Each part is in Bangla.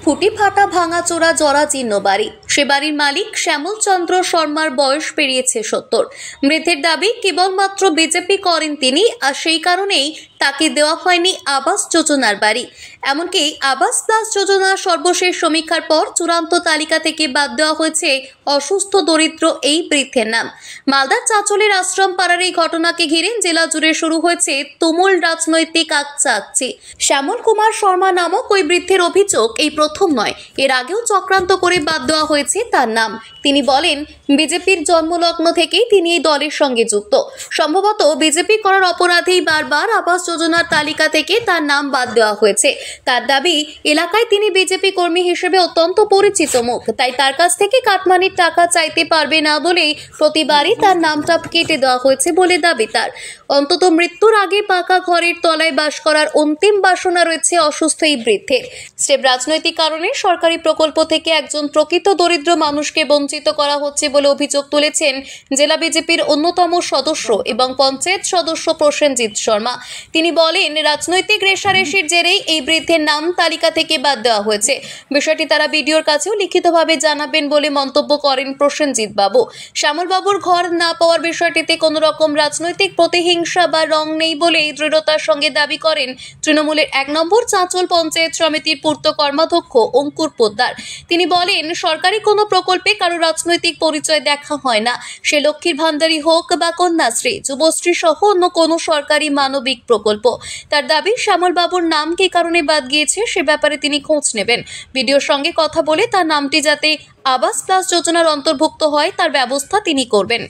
খুঁটি ফাটা ভাঙাচোরা জরাজীর্ণ বাড়ি। সে বাড়ির মালিক শ্যামল চন্দ্র শর্মার বয়স পেরিয়েছে 70। মৃতের দাবি কেবলমাত্র বিজেপি করেন তিনি, আর সেই কারণেই তাকে দেওয়া হয়নি আবাস যোজনার বাড়ি। এমনকি আবাস প্লাস যোজনা সর্বশেষ সমীক্ষার পর চূড়ান্ত তালিকা থেকে বাদ দেওয়া হয়েছে অসুস্থ দরিদ্র এই বৃদ্ধের নাম। মালদার চাঁচলের আশ্রম পাড়ার এই ঘটনাকে ঘিরে জেলা জুড়ে শুরু হয়েছে তুমুল রাজনৈতিক আকচাকচি। শ্যামল কুমার শর্মা নামক ওই বৃদ্ধের অভিযোগ এই প্রথম নয়, এর আগেও চক্রান্ত করে বাদ দেওয়া হয়েছে তার নাম। তিনি বলেন, বিজেপির জন্মলগ্ন থেকেই তিনি এই দলের সঙ্গে যুক্ত। সম্ভবত বিজেপি করার অপরাধেই বারবার আবাস যোজনার তালিকা থেকে তার নাম বাদ দেওয়া হয়েছে। তার দাবি, এলাকায় তিনি বিজেপি কর্মী হিসেবে অত্যন্ত পরিচিত মুখ, তাই তার কাছ থেকে কাটমানির টাকা চাইতে পারবে না বলেই প্রতিবারই তার নামটা কেটে দেওয়া হয়েছে বলে দাবি তার। অন্তত মৃত্যুর আগে পাকা ঘরের তলায় বাস করার অন্তিম বাসনা রয়েছে অসুস্থ এই বৃদ্ধের। স্টেপ রাজনৈতিক কারণে সরকারি প্রকল্প থেকে একজন প্রকৃত দরিদ্র মানুষকে বঞ্চিত করা হচ্ছে বলে অভিযোগ তুলেছেন জেলা বিজেপির অন্যতম সদস্য এবং পঞ্চায়েত সদস্য প্রসেনজিৎ শর্মা। তিনি বলেন, রাজনৈতিক রেষারেষির জেরেই এই বৃদ্ধের নাম তালিকা থেকে বাদ দেওয়া হয়েছে। বিষয়টি তারা বিডিওর কাছেও লিখিতভাবে জানাবেন বলে মন্তব্য করেন প্রসেনজিৎ বাবু। শ্যামল বাবুর ঘর না পাওয়ার বিষয়টিতে কোনো রকম রাজনৈতিক প্রতিহিংসা বা রং নেই বলে দৃঢ়তার সঙ্গে দাবি করেন তৃণমূলের 1 নম্বর চাঁচল পঞ্চায়েত সমিতির পূর্ত কর্মাধ্যক্ষ অঙ্কুর পোদ্দার। তিনি বলেন, সরকারি কোনো প্রকল্পে কারো রাজনৈতিক পরিচয় দেখা হয় না, সে লক্ষ্মীর ভান্ডারী হোক বা কন্যাশ্রী, যুবশ্রী সহ অন্য কোনো সরকারি মানবিক প্রকল্প। তার দাবি, শ্যামল বাবুর নাম কি কারণে বাদ গিয়েছে সে ব্যাপারে তিনি খোঁজ নেবেন। বিডিওর সঙ্গে কথা বলে তার নামটি যাতে আবাস প্লাস যোজনার অন্তর্ভুক্ত হয় তার ব্যবস্থা তিনি করবেন।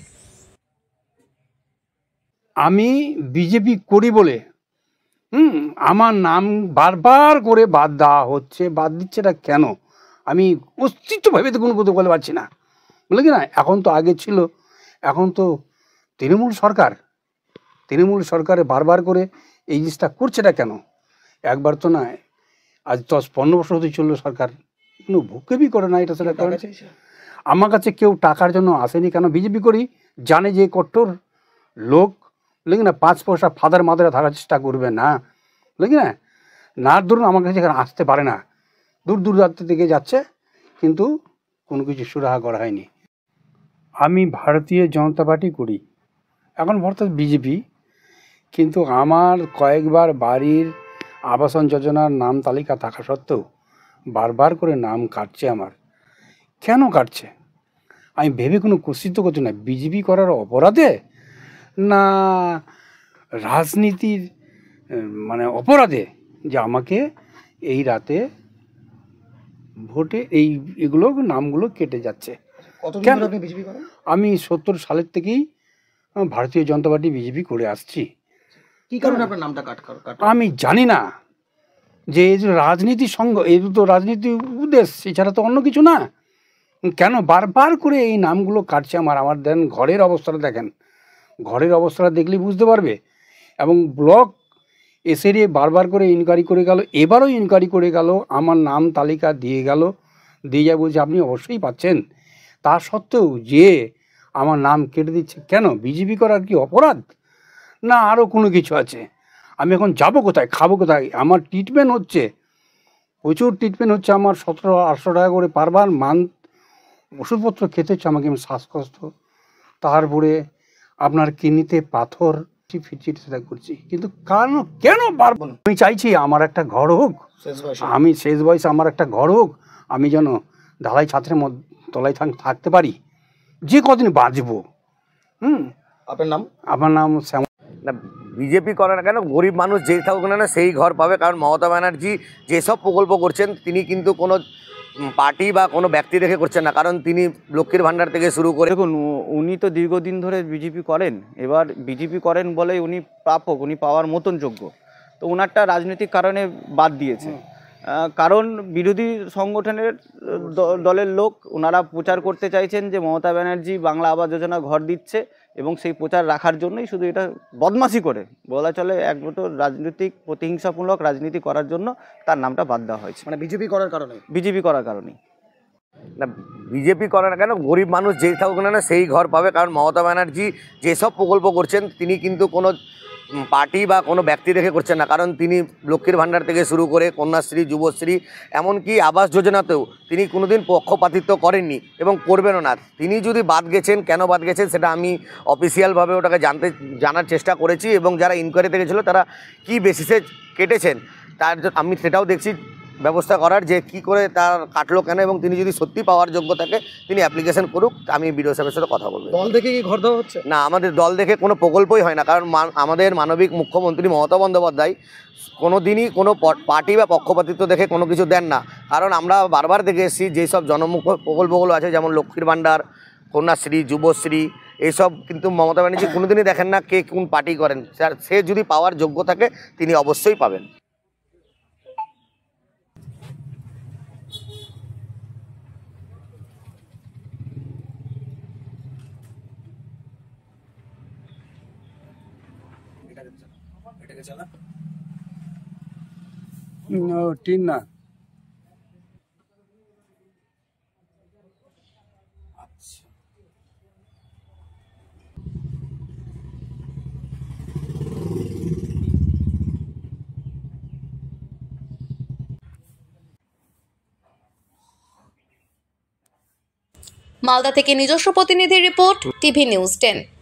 আমি বিজেপি করি বলে আমার নাম বারবার করে বাদ দেওয়া হচ্ছে। বাদ দিচ্ছে না কেন আমি অস্তিত্বভাবে তো কোনো কথা বলতে পারছি না। বলে কি না, এখন তো আগে ছিল, এখন তো তৃণমূল সরকারে বারবার করে এই জিনিসটা করছে না কেন? একবার তো নয়, আজ 10-15 বছর হতে চললো সরকার কোনো ভুকেবি করে না। এটা সেটা কারণ আমার কাছে কেউ টাকার জন্য আসেনি। কেন? বিজেপি করি, জানে যে কঠোর লোক, বুঝলি না, 5 পয়সা ফাদার মাদারে থাকার চেষ্টা করবে না, বুঝলি না। ধরুন আমার কাছে এখানে আসতে পারে না, দূর দূরান্ত থেকে যাচ্ছে, কিন্তু কোনো কিছু সুরাহা করা হয়নি। আমি ভারতীয় জনতা পার্টি করি, এখন বর্তমান বিজেপি, কিন্তু আমার কয়েকবার বাড়ির আবাসন যোজনার নাম তালিকা থাকা সত্ত্বেও বারবার করে নাম কাটছে আমার। কেন কাটছে আমি ভেবে কোনো কুৎসিত করছি না। বিজেপি করার অপরাধে না রাজনীতির অপরাধে যে আমাকে এই রাতে ভোটে এগুলো নামগুলো কেটে যাচ্ছে। কেন? আমি 70 সালের থেকেই ভারতীয় জনতা পার্টি বিজেপি করে আসছি। কি কারণে আপনার নামটা কাট? আমি জানি না যে এই যে রাজনীতি সঙ্গ, এই তো রাজনীতি উদ্দেশ্য, এছাড়া তো অন্য কিছু না। কেন বারবার করে এই নামগুলো কাটছে আমার দেন ঘরের অবস্থাটা দেখেন, ঘরের অবস্থাটা দেখলেই বুঝতে পারবে। এবং ব্লক এসে বারবার করে ইনকোয়ারি করে গেল, এবারও ইনকোয়ারি করে গেল, আমার নাম তালিকা দিয়ে যায়, বলছে আপনি অবশ্যই পাচ্ছেন। তা সত্ত্বেও যে আমার নাম কেটে দিচ্ছে কেন? বিজেপি করার কি অপরাধ, না আরও কোনো কিছু আছে? আমি এখন যাবো কোথায়, খাবো কোথায়? আমার ট্রিটমেন্ট হচ্ছে, প্রচুর ট্রিটমেন্ট হচ্ছে আমার, 1700-1800 টাকা করে পারবার মান্থ ওষুধপত্র খেতে হচ্ছে আমাকে। আমি শ্বাসকষ্ট, তারপরে আপনার কিডনিতে পাথর, ফিরছি সেটা করছি, কিন্তু কেন পারবো? আমি চাইছি আমার একটা ঘর হোক, আমি শেষ বয়সে আমার একটা ঘর হোক, আমি যেন ঢালাই ছাত্রের তলায় থাকতে পারি, যে কদিন বাঁচবো। আপনার নাম শ্যামল। না, বিজেপি করে না কেন, গরিব মানুষ যেই থাকুক না সেই ঘর পাবে। কারণ মমতা ব্যানার্জি যেসব প্রকল্প করছেন তিনি কিন্তু কোনো পার্টি বা কোনো ব্যক্তি দেখে করছেন না, কারণ তিনি লক্ষ্মীর ভান্ডার থেকে শুরু করে। দেখুন, উনি তো দীর্ঘদিন ধরে বিজেপি করেন, এবার বিজেপি করেন বলে উনি প্রাপক, উনি পাওয়ার মতন যোগ্য, তো ওনারটা রাজনৈতিক কারণে বাদ দিয়েছে। কারণ বিরোধী সংগঠনের দলের লোক ওনারা প্রচার করতে চাইছেন যে মমতা ব্যানার্জি বাংলা আবাস যোজনা ঘর দিচ্ছে, এবং সেই প্রচার রাখার জন্যই শুধু এটা বদমাশি করে বলা চলে, একমাত্র রাজনৈতিক প্রতিহিংসামূলক রাজনীতি করার জন্য তার নামটা বাদ দেওয়া হয়েছে। বিজেপি করার কারণেই। না, বিজেপি করে না কেন, গরিব মানুষ যেই থাকুক না সেই ঘর পাবে। কারণ মমতা ব্যানার্জি যেসব প্রকল্প করছেন তিনি কিন্তু কোনো পার্টি বা কোনো ব্যক্তি দেখে করছেন না, কারণ তিনি লক্ষ্মীর ভাণ্ডার থেকে শুরু করে কন্যাশ্রী, যুবশ্রী, এমনকি আবাস যোজনাতেও তিনি কোনোদিন পক্ষপাতিত্ব করেননি এবং করবেনও না। তিনি যদি বাদ গেছেন, কেন বাদ গেছেন সেটা আমি অফিসিয়ালভাবে ওটাকে জানার চেষ্টা করেছি, এবং যারা ইনকোয়ারি থেকে ছিল তারা কি বেসিসে কেটেছেন আমি সেটাও দেখছি ব্যবস্থা করার, যে কি করে তার কাটলো কেন, এবং তিনি যদি সত্যি পাওয়ার যোগ্য থাকে তিনি অ্যাপ্লিকেশন করুক। আমি বিডিও সাহেবের সাথে কথা বলবো। দল থেকে কি ঘর দেওয়া হচ্ছে? না, আমাদের দল দেখে কোনো প্রকল্পই হয় না, কারণ আমাদের মানবিক মুখ্যমন্ত্রী মমতা বন্দ্যোপাধ্যায় কোনো দিনই কোনো পার্টি বা পক্ষপাতিত্ব দেখে কোনো কিছু দেন না। কারণ আমরা বারবার দেখে এসেছি যেই সব জনমুখ প্রকল্পগুলো আছে, যেমন লক্ষ্মীর ভাণ্ডার, কন্যাশ্রী, যুবশ্রী, এইসব কিন্তু মমতা ব্যানার্জি কোনোদিনই দেখেন না কে কোন পার্টি করেন। সে যদি পাওয়ার যোগ্য থাকে তিনি অবশ্যই পাবেন। টিন না মালদা থেকে নিজস্ব প্রতিনিধি রিপোর্ট, টিভি নিউজ 10।